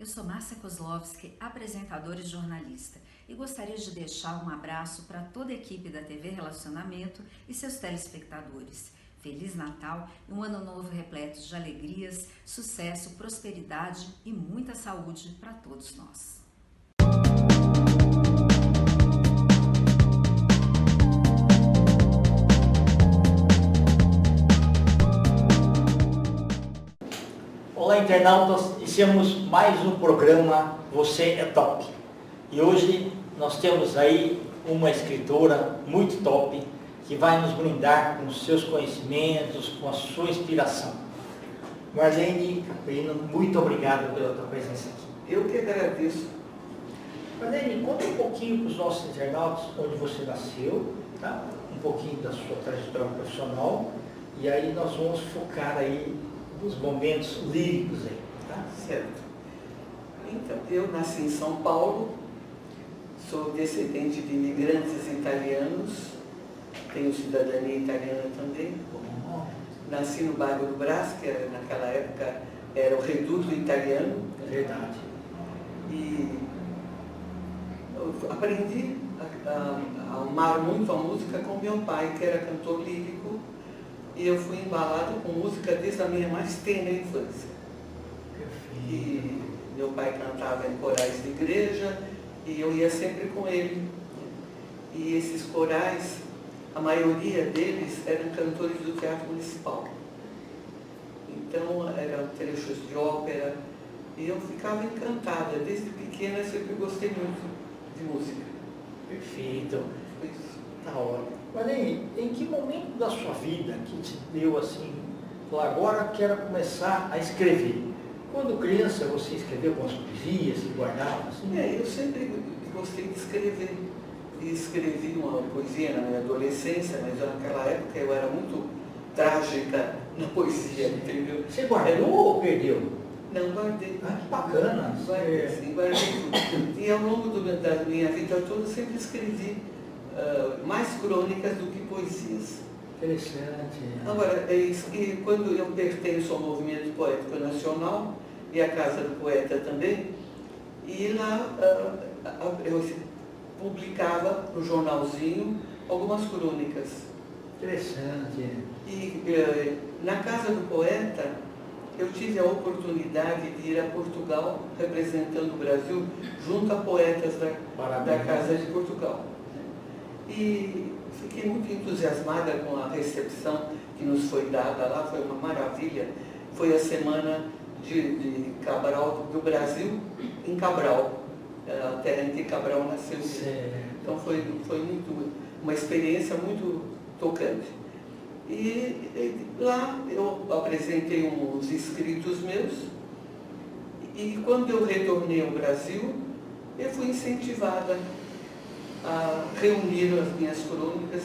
Eu sou Márcia Kozlowski, apresentadora e jornalista, e gostaria de deixar um abraço para toda a equipe da TV Relacionamento e seus telespectadores. Feliz Natal e um ano novo repleto de alegrias, sucesso, prosperidade e muita saúde para todos nós. Olá, internautas, iniciamos mais um programa Você é Top. E hoje nós temos aí uma escritora muito top que vai nos brindar com os seus conhecimentos, com a sua inspiração. Marlene Caprino, muito obrigado pela tua presença aqui. Eu que agradeço. Marlene, conta um pouquinho para os nossos internautas onde você nasceu, tá? Um pouquinho da sua trajetória profissional, e aí nós vamos focar aí nos momentos líricos aí, tá? Certo. Então, eu nasci em São Paulo, sou descendente de imigrantes italianos, tenho cidadania italiana também. Nasci no bairro do Brás, que naquela época era o reduto italiano. É verdade. E eu aprendi a amar muito a música com meu pai, que era cantor lírico, e eu fui embalado com música desde a minha mais tenra infância. Perfeito. E meu pai cantava em corais de igreja e eu ia sempre com ele. E esses corais, a maioria deles eram cantores do Teatro Municipal. Então eram trechos de ópera e eu ficava encantada. Desde pequena eu sempre gostei muito de música. Perfeito. Foi isso. Tá ótimo. Marlene, em que momento da sua vida que te deu assim, falou, agora quero começar a escrever? Quando criança você escreveu algumas poesias, se guardava assim? Eu sempre gostei de escrever. E escrevi uma poesia na minha adolescência, mas naquela época eu era muito trágica na poesia, entendeu? Você guardou ou perdeu? Não, guardei. Ah, que bacana. Guardei, sim, guardei tudo. E ao longo da minha vida toda eu sempre escrevi mais crônicas do que poesias. Interessante. Agora, e quando eu pertenço ao Movimento Poético Nacional e à Casa do Poeta também, e lá eu publicava no jornalzinho algumas crônicas. Interessante. E na Casa do Poeta eu tive a oportunidade de ir a Portugal representando o Brasil junto a poetas da Casa de Portugal. E fiquei muito entusiasmada com a recepção que nos foi dada lá, foi uma maravilha. Foi a semana de Cabral, do Brasil em Cabral, a terra em que Cabral nasceu. Então foi uma experiência muito tocante. E lá eu apresentei uns escritos meus, e quando eu retornei ao Brasil, eu fui incentivada a reunir as minhas crônicas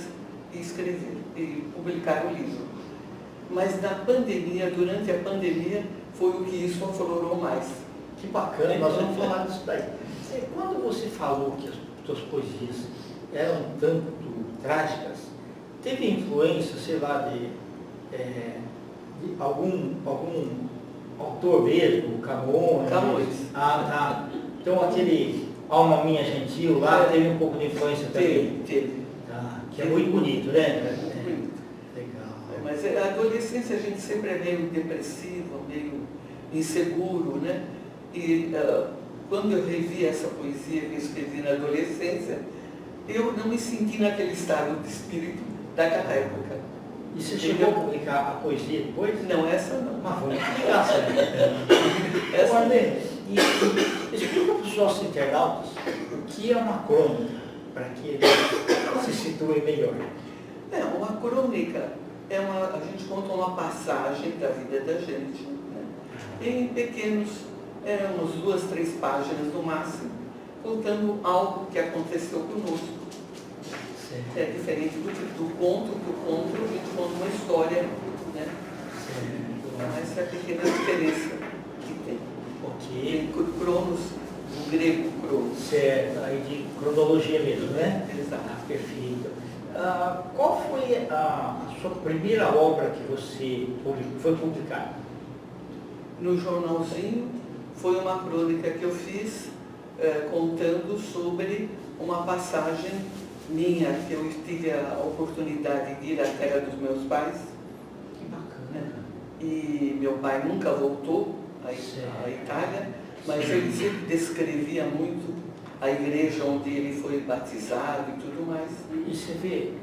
e escrever, e publicar o livro. Mas na pandemia, durante a pandemia, foi o que isso aflorou mais. Que bacana, nós vamos falar disso daí. Quando você falou que as suas poesias eram tanto trágicas, teve influência, sei lá, de algum autor mesmo, Camões? Camões. Ah, tá. Então aquele Alma Minha Gentil lá teve um pouco de influência também. Teve. Tá, que é muito bonito, né? Muito bonito. Legal. Mas a adolescência a gente sempre é meio depressiva, meio inseguro, né? E quando eu revi essa poesia que eu escrevi na adolescência, eu não me senti naquele estado de espírito daquela época. E você chegou a publicar a poesia depois? Não, essa não. Ah, vamos publicar, essa Marlene, explica para os nossos internautas o que é uma crônica, para que eles se situem melhor. Uma crônica a gente conta uma passagem da vida da gente, né? Em pequenos, umas 2, 3 páginas no máximo, contando algo que aconteceu conosco. Certo. É diferente do conto, que o conto a gente conta uma história, né? Então essa é a pequena diferença que tem. Ok. Tem cronos, do grego cronos. Certo, aí de cronologia mesmo, né? Exato. Perfeito. Qual foi a sua primeira obra que você foi publicada? No jornalzinho foi uma crônica que eu fiz contando sobre uma passagem minha, que eu tive a oportunidade de ir à terra dos meus pais. Que bacana. E meu pai nunca voltou à Itália, mas ele sempre descrevia muito a igreja onde ele foi batizado e tudo mais. E você vê,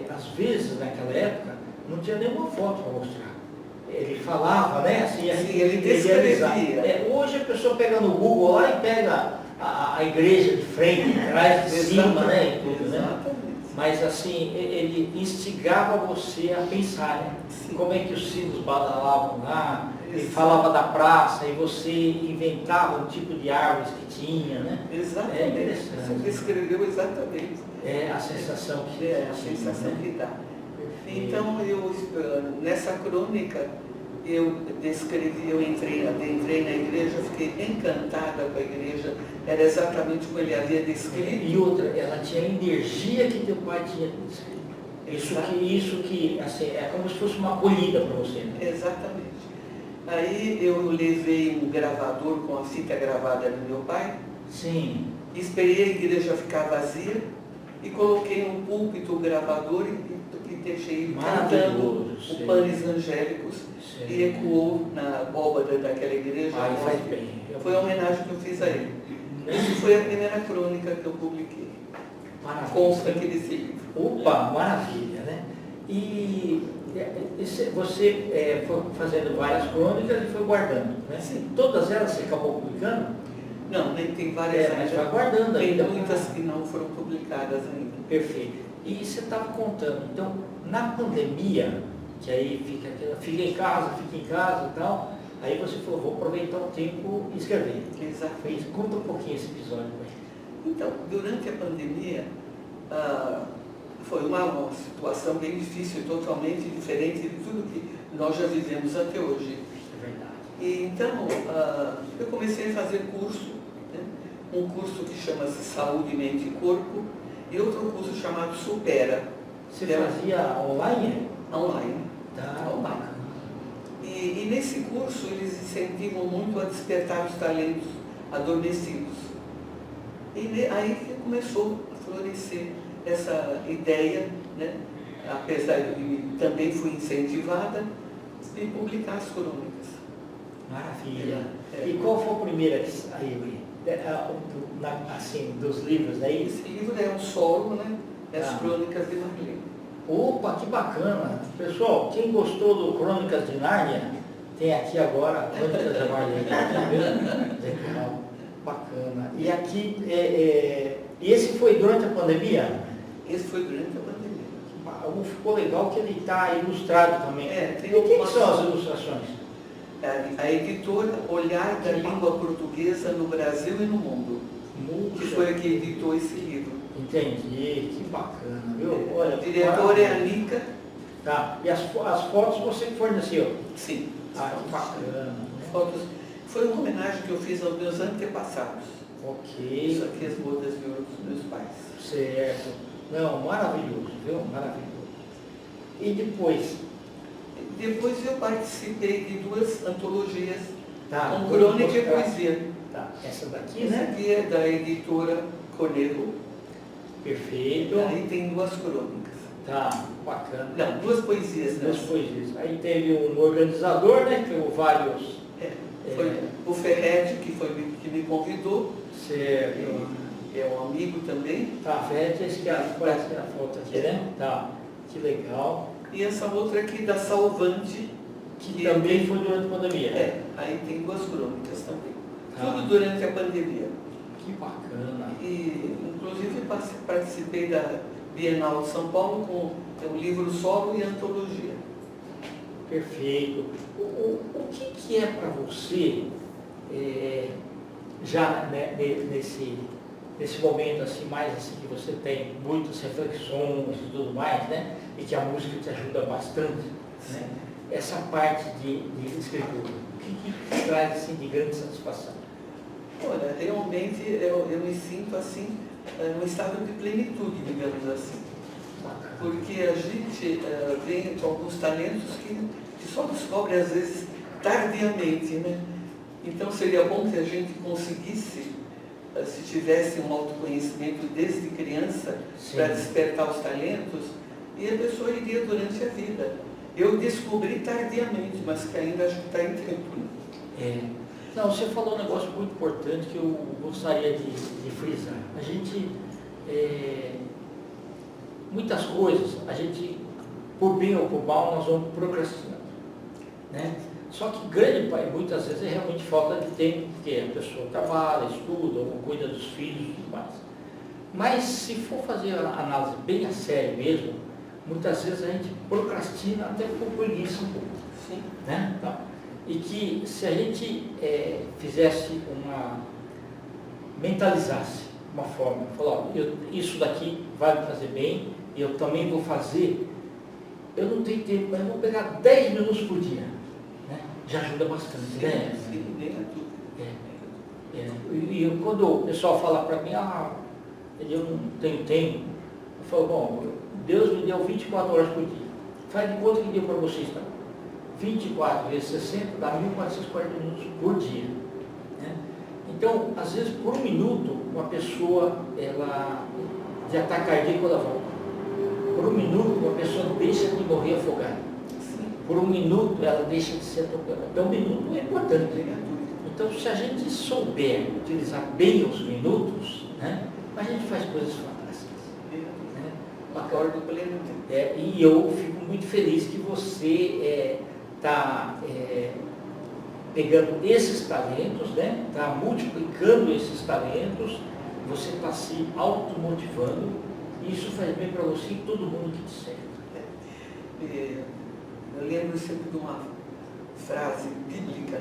às vezes naquela época não tinha nenhuma foto para mostrar. Ele falava, né? Assim, sim, ele descrevia. Hoje a pessoa pega no Google lá e pega a igreja de frente, de trás, de cima, né? E tudo, né? Mas assim, ele instigava você a pensar, né? Sim. Como é que os sinos badalavam lá, ele falava da praça e você inventava o tipo de árvores que tinha, né? Exatamente. Você descreveu exatamente. É a sensação que a sensação que dá. Então, nessa crônica, eu adentrei na igreja, fiquei encantada com a igreja, era exatamente como ele havia descrito. E outra, ela tinha a energia que teu pai tinha descrito. Isso que assim, é como se fosse uma acolhida para você. Né? Exatamente. Aí eu levei um gravador com a fita gravada do meu pai. Sim. Esperei a igreja ficar vazia e coloquei no púlpito o gravador e deixei cantando o Panis Angélicos e ecoou na abóbada daquela igreja. Faz bem. Foi a homenagem que eu fiz a ele. Essa foi a primeira crônica que eu publiquei. Maravilha. Consta aqui desse livro. Opa, maravilha, né? E você foi fazendo várias crônicas e foi guardando, né? Sim. Todas elas você acabou publicando? Não, nem tem várias mas vai guardando tem ainda. muitas que não foram publicadas ainda. Perfeito. E você estava contando, então, na pandemia, que aí fica em casa e tal, aí você falou, vou aproveitar o tempo e escrever. Exatamente. Conta um pouquinho esse episódio. Então, durante a pandemia, foi uma situação bem difícil, totalmente diferente de tudo que nós já vivemos até hoje. É verdade. E então, eu comecei a fazer curso, né? Um curso que chama-se Saúde, Mente e Corpo, e outro curso chamado Supera. Você fazia online? Online. Tá. Online. E nesse curso eles incentivam muito a despertar os talentos adormecidos. E aí que começou a florescer essa ideia, né? Apesar de também fui incentivada, de publicar as crônicas. Maravilha. E qual foi a primeira que saiu? Assim, dos livros aí? Esse livro é um solo, né? As Crônicas de Marlene. Opa, que bacana! Pessoal, quem gostou do Crônicas de Nárnia, tem aqui agora Crônicas de Marlene. Legal, bacana. E aqui, esse foi durante a pandemia? Esse foi durante a pandemia. Ficou legal que ele está ilustrado também. Tem o que são as ilustrações? A editora Olhar da Língua Portuguesa no Brasil e no Mundo, que foi a que editou esse livro. Entendi, que bacana, viu? Olha, a diretora é a Nica. Tá, e as fotos você forneceu? Sim. Que bacana. Fotos. Foi uma homenagem que eu fiz aos meus antepassados. Ok. Isso aqui, as bodas de ouro dos meus pais. Certo. Não, maravilhoso, viu? Maravilhoso. E depois? Depois eu participei de 2 antologias, com crônica crônica e poesia. Tá. Essa daqui, Essa né? aqui é da editora Conejo. Perfeito. Aí tem 2 crônicas. Tá, bacana. Não, 2 poesias. 2 poesias. Aí teve um organizador, né? Que o vários... Foi o Ferretti que me convidou. Certo. É um amigo também. Tá, Ferretti, esse que parece que é a foto aqui, né? Tá, que legal. E essa outra aqui da Salvante. Que também foi durante a pandemia. Aí tem 2 crônicas também. Tá. Tudo durante a pandemia. Que bacana. E, inclusive, participei da Bienal de São Paulo com o livro solo e antologia. Perfeito. O que é para você, já né, nesse momento assim, mais assim, que você tem muitas reflexões e tudo mais, né? E que a música te ajuda bastante, né? Essa parte de escritura, o que traz assim, de grande satisfação? Olha, realmente eu me sinto assim, num estado de plenitude, digamos assim. Bacana. Porque a gente vem com alguns talentos que só descobre às vezes tardiamente, né? Então seria bom que a gente conseguisse, se tivesse um autoconhecimento desde criança, para despertar os talentos, e a pessoa iria durante a vida. Eu descobri tardiamente, mas que ainda acho que está em tempo. Não, você falou um negócio muito importante que eu gostaria de frisar. A gente, muitas coisas, a gente, por bem ou por mal, nós vamos procrastinando, né? Só que muitas vezes é realmente falta de tempo, porque a pessoa trabalha, estuda, ou cuida dos filhos e tudo mais. Mas se for fazer a análise bem a sério mesmo, muitas vezes a gente procrastina até por preguiça um pouco. Sim. Né? Então, e que se a gente mentalizasse uma forma, falar, isso daqui vai me fazer bem, e eu também vou fazer, eu não tenho tempo, mas eu vou pegar 10 minutos por dia, né? Já ajuda bastante, Sim, né? sim, bem E quando o pessoal fala para mim, eu não tenho tempo, eu falo, bom, Deus me deu 24 horas por dia, faz de conta que deu para vocês, tá? 24 vezes 60 dá 1.440 minutos por dia, né? Então, às vezes, por um minuto, uma pessoa, ela já está cardíaca da volta. Por um minuto, uma pessoa deixa de morrer afogada. Por um minuto, ela deixa de ser atropelada. Então, um minuto é importante. Então, se a gente souber utilizar bem os minutos, né, a gente faz coisas fantásticas. Né? Concordo plenamente. E eu fico muito feliz que você está pegando esses talentos, né? Está multiplicando esses talentos, você está se automotivando, e isso faz bem para você e todo mundo que te serve. Eu lembro sempre de uma frase bíblica,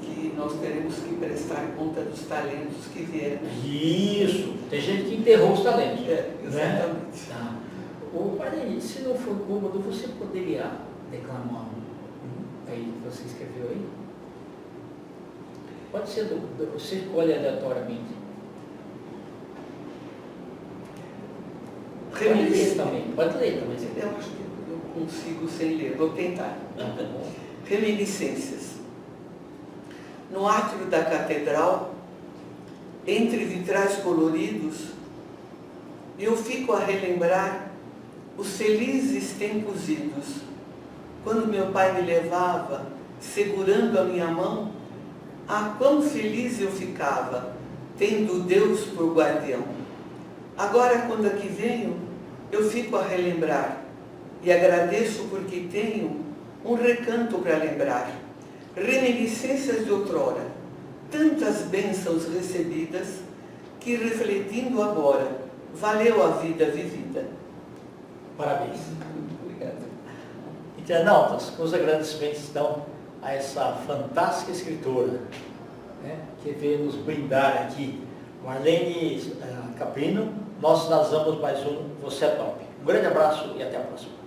que nós teremos que prestar conta dos talentos que vieram. Isso, tem gente que enterrou os talentos. Exatamente. Né? Tá. Padre, se não for cômodo, você poderia declamar aí que você escreveu aí? Pode ser, você escolhe aleatoriamente. Pode ler também. Eu acho que eu consigo sem ler, vou tentar. Reminiscências. No átrio da catedral, entre vitrais coloridos, eu fico a relembrar os felizes tempos idos, quando meu pai me levava, segurando a minha mão. Quão feliz eu ficava, tendo Deus por guardião. Agora, quando aqui venho, eu fico a relembrar, e agradeço porque tenho um recanto para lembrar. Reminiscências de outrora, tantas bênçãos recebidas, que refletindo agora, valeu a vida vivida. Parabéns. Obrigado. Internautas, os agradecimentos estão a essa fantástica escritora, né, que veio nos brindar aqui, Marlene Caprino. Nós vamos mais um Você é Top. Um grande abraço e até a próxima.